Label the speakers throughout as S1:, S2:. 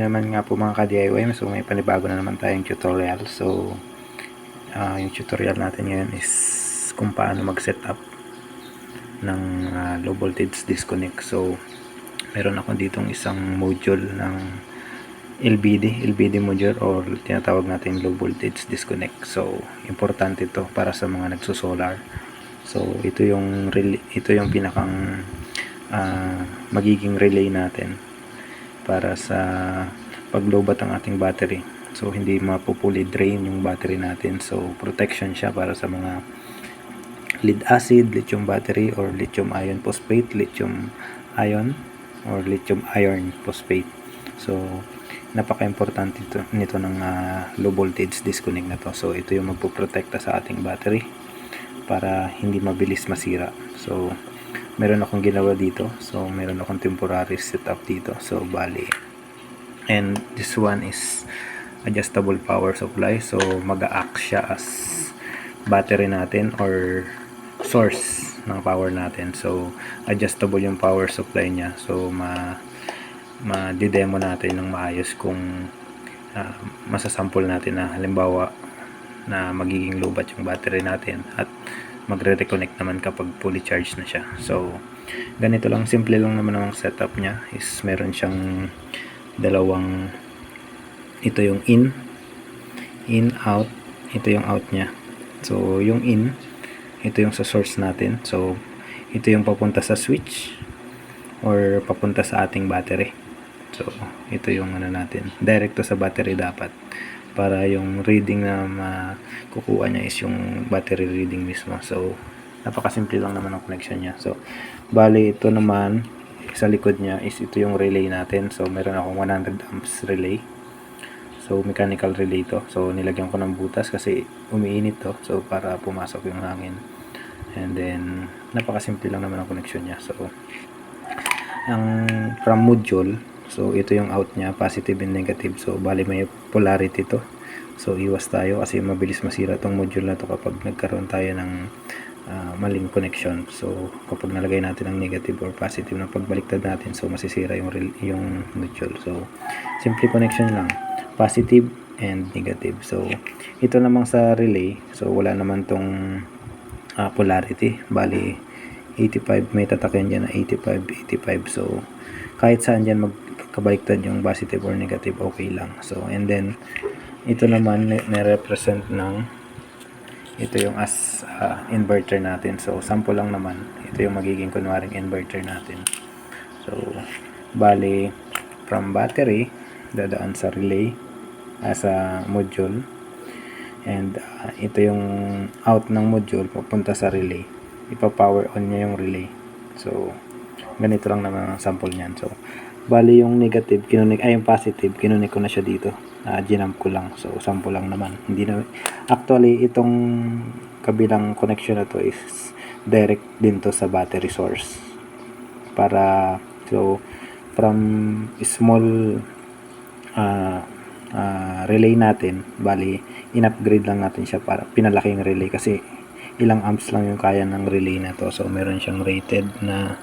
S1: naman nga po mga ka-DIY. So may panibago na naman tayong tutorial. So yung tutorial natin ngayon is kung paano mag-set up ng low voltage disconnect. So meron ako ditong isang module ng LVD module or tinatawag natin low voltage disconnect. So importante ito para sa mga nagsosolar. So ito yung pinakang magiging relay natin para sa paglobat ang ating battery. So hindi mapupuli drain yung battery natin. So protection siya para sa mga lead acid, lithium battery or lithium ion phosphate, lithium ion or lithium iron phosphate. So napaka-importante nito ng low voltage disconnect na to. So ito yung magpoprotekta sa ating battery para hindi mabilis masira. So meron akong ginawa dito. So meron akong temporary setup dito. So bali, and this one is adjustable power supply. So mag-a-act siya as battery natin or source ng power natin. So adjustable yung power supply niya. So ma-demo natin ng maayos kung masasample natin na halimbawa na magiging lobat yung battery natin at magre-reconnect naman kapag fully charged na siya. So ganito lang, simple lang naman ang setup niya. Is meron siyang dalawang, ito yung in, out, ito yung out niya. So yung in, ito yung sa source natin. So ito yung papunta sa switch or papunta sa ating battery. So ito yung natin, direct to sa battery dapat, para yung reading na makukuha niya is yung battery reading mismo. So napakasimple lang naman ang connection niya. So bali ito naman sa likod niya is ito yung relay natin. So meron akong 100 amps relay. So mechanical relay to. So nilagyan ko ng butas kasi umiinit to. So para pumasok yung hangin. And then napakasimple lang naman ang connection niya. So ang from module, so ito yung out niya, positive and negative. So bali may polarity to. So iwas tayo kasi mabilis masira tong module na to kapag nagkaroon tayo ng maling connection. So kapag nalagay natin ang negative or positive na pagbaliktad natin, so masisira yung module. So simple connection lang, positive and negative. So ito namang sa relay, so wala naman tong polarity. Bali 85, may tatakyan dyan na 85. So kahit saan dyan magkabaliktad yung positive or negative, okay lang. So and then ito naman na-represent ng, ito yung as inverter natin. So sample lang naman, ito yung magiging kunwaring inverter natin. So bali from battery dadaan sa relay sa module, and ito yung out ng module papunta sa relay, ipa-power on niya yung relay. So ganito lang naman ang sample niyan. So bali yung negative kinunik, yung positive kinunik ko na siya dito, ginamp ko lang. So sample lang naman, hindi na actually itong kabilang connection na to is direct din to sa battery source. Para so from small relay natin, bali in-upgrade lang natin siya, para pinalaking relay kasi ilang amps lang yung kaya ng relay na to. So meron siyang rated na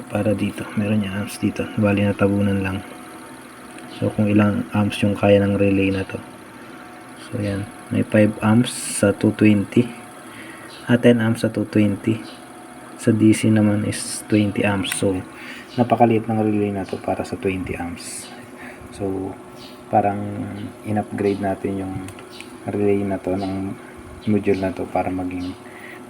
S1: para dito, meron niya amps dito, bali natabunan lang. So kung ilang amps yung kaya ng relay na to, so yan, may 5 amps sa 220 10 amps sa 220. Sa DC naman is 20 amps. So napakaliit ng relay na to para sa 20 amps. So parang in-upgrade natin yung relay na to ng module na to para maging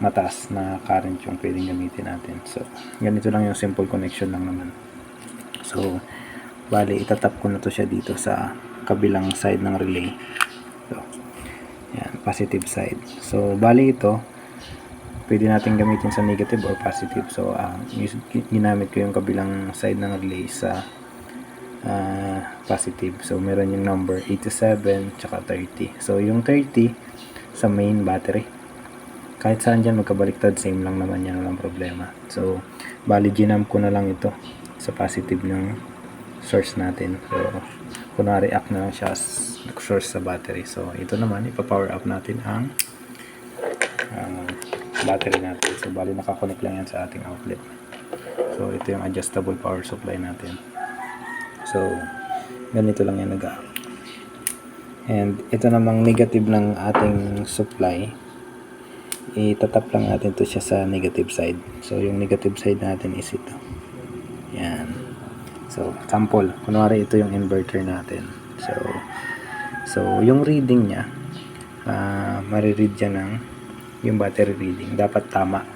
S1: mataas na current yung pwedeng gamitin natin. So ganito lang yung simple connection lang naman. So bali itatap ko na to siya dito sa kabilang side ng relay. So yan, positive side. So bali ito pwede natin gamitin sa negative or positive. So ginamit ko yung kabilang side ng relay sa positive. So meron yung number 87 tsaka 30. So yung 30 sa main battery, kahit saan dyan magkabaliktad, same lang naman yan, walang problema. So bali ginamp ko na lang ito sa positive ng source natin. So kunwari act na lang siya as source sa battery. So ito naman ipa-power up natin ang battery natin. So bali nakakonect lang yan sa ating outlet. So ito yung adjustable power supply natin. So, ganito lang yan nag-act. And ito namang negative ng ating supply, itatap lang natin to siya sa negative side. So, yung negative side natin is ito. Yan. So, sample. Kunwari ito yung inverter natin. So yung reading niya, mariread niya ng yung battery reading. Dapat tama.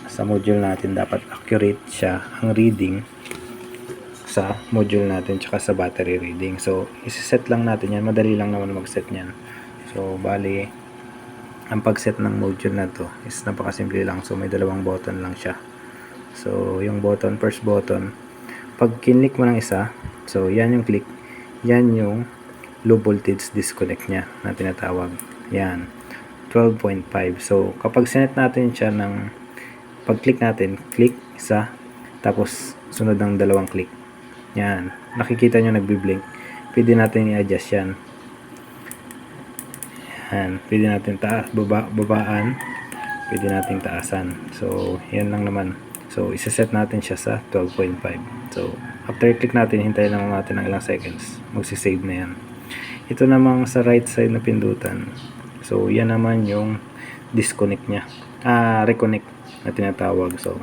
S1: Sa module natin, dapat accurate siya ang reading sa module natin tsaka sa battery reading. So, isi-set lang natin yan. Madali lang naman mag-set niyan. So, bali, ang pag-set ng module na to is napakasimple lang. So, may dalawang button lang siya. So, yung button, first button, pag kinlik mo ng isa, so, yan yung click, yan yung low voltage disconnect niya na tinatawag. Yan, 12.5. So, kapag sinet natin siya ng pag-click natin, click isa, tapos sunod ng dalawang click. Yan, nakikita nyo nagbi-blink. Pwede natin i-adjust yan. Yan, pwede natin babaan, pwede natin taasan. So, yan lang naman. So, isa-set natin siya sa 12.5. So, after click natin, hintayin lang natin ng ilang seconds. Magsisave na yan. Ito namang sa right side na pindutan. So, yan naman yung disconnect niya. Reconnect na tinatawag. So,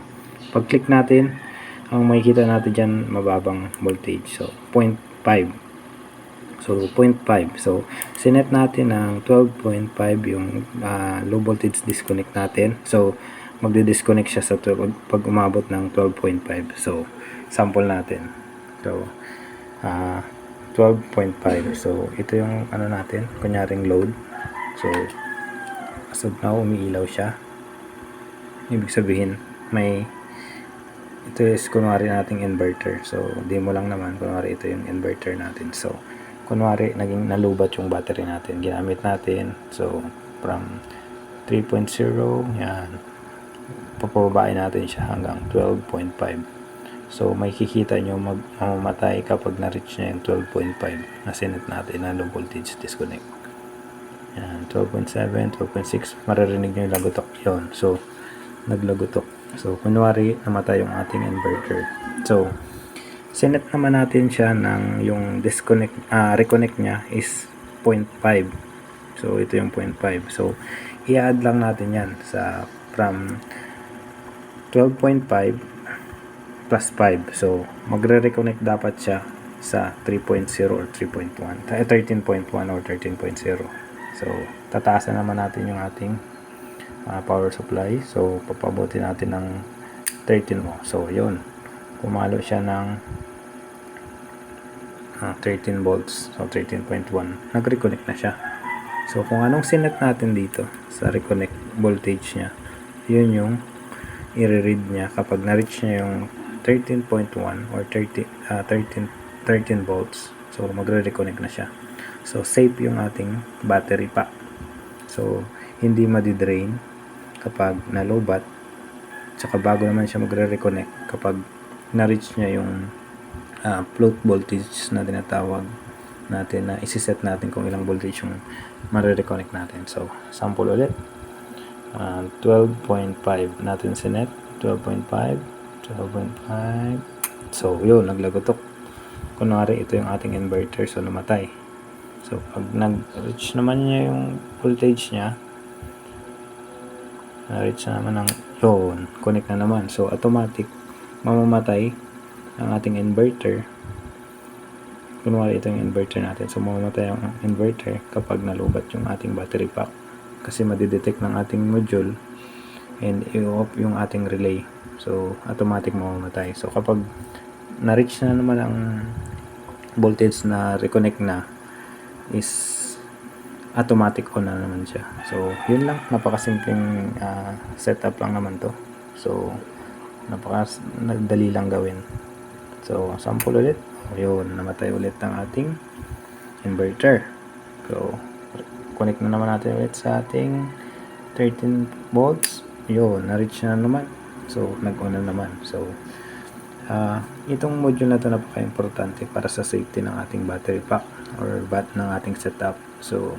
S1: pag click natin, ang makikita natin dyan, mababang voltage. So, 0.5. So, 0.5. So, sinet natin ng 12.5 yung low voltage disconnect natin. So, magdi-disconnect siya sa 12 pag umabot ng 12.5. So, sample natin. So, 12.5. So, ito yung ano natin, kunyaring load. So, as of now, umiilaw siya. Ibig sabihin, ito is kunwari nating inverter. So, demo lang naman, kunwari ito yung inverter natin. So, kunwari, naging nalubat yung battery natin. Ginamit natin. So, from 3.0, yan. Papababain natin siya hanggang 12.5. So, may kikita nyo mamamatay kapag na-reach niya yung 12.5 na sinet natin na low voltage disconnect. Yan, 12.7, 12.6, maririnig nyo yung lagutok yun. So, naglagutok. So, kunwari, namatay yung ating inverter. So, sinet naman natin siya ng yung disconnect, reconnect niya is 0.5. So, ito yung 0.5. So, i-add lang natin yan sa from 12.5 plus 5. So, magre-reconnect dapat siya sa 3.0 or 3.1. 13.1 or 13.0. So, tataasan naman natin yung ating power supply. So, papabuti natin ng 13 mo. So, yun. Pumalo siya ng 13 volts. So, 13.1. Nag-reconnect na siya. So, kung anong sinet natin dito sa reconnect voltage niya, yun yung i-read niya kapag na-reach niya yung 13.1 or 13 volts. So, magre-reconnect na siya. So, safe yung ating battery pack. So, hindi madi-drain kapag nalobat. Tsaka bago naman siya magre-reconnect kapag na-reach niya yung float voltage na tinatawag natin na isi-set natin kung ilang voltage yung mare-reconnect natin. So, sample ulit. 12.5 natin sinet. 12.5. So, yun, naglagotok. Kunwari, ito yung ating inverter. So, namatay. So, pag nag-reach naman niya yung voltage niya, na-reach na naman ng yun, connect na naman. So, automatic, mamamatay ang ating inverter. Kunwari, ito yung inverter natin. So, mamamatay ang inverter kapag nalubat yung ating battery pack. Kasi madidetect ng ating module and i-off yung ating relay. So, automatic mamamatay. So, kapag na-reach na naman ang voltage na reconnect na, is automatic on na naman siya. So, yun lang. Napakasimpleng setup lang naman to. So, napakadali lang gawin. So, sample ulit. Yun, namatay ulit ang ating inverter. So, connect na naman natin ulit sa ating 13 volts. Yun, na-reach na naman. So, nag-on na naman. So, itong module na ito napaka-importante para sa safety ng ating battery pack or ng ating setup. So,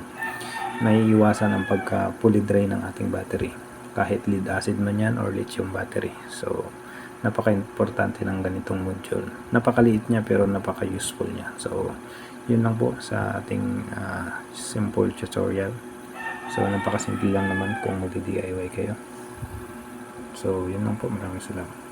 S1: may iwasan ang pagka fully drain ng ating battery. Kahit lead acid man yan or lithium battery. So, napaka-importante ng ganitong module. Napakaliit niya pero napaka-useful niya. So, yun lang po sa ating simple tutorial. So, napakasimple lang naman kung mag-DIY kayo. So, yun lang po. Maraming salamat.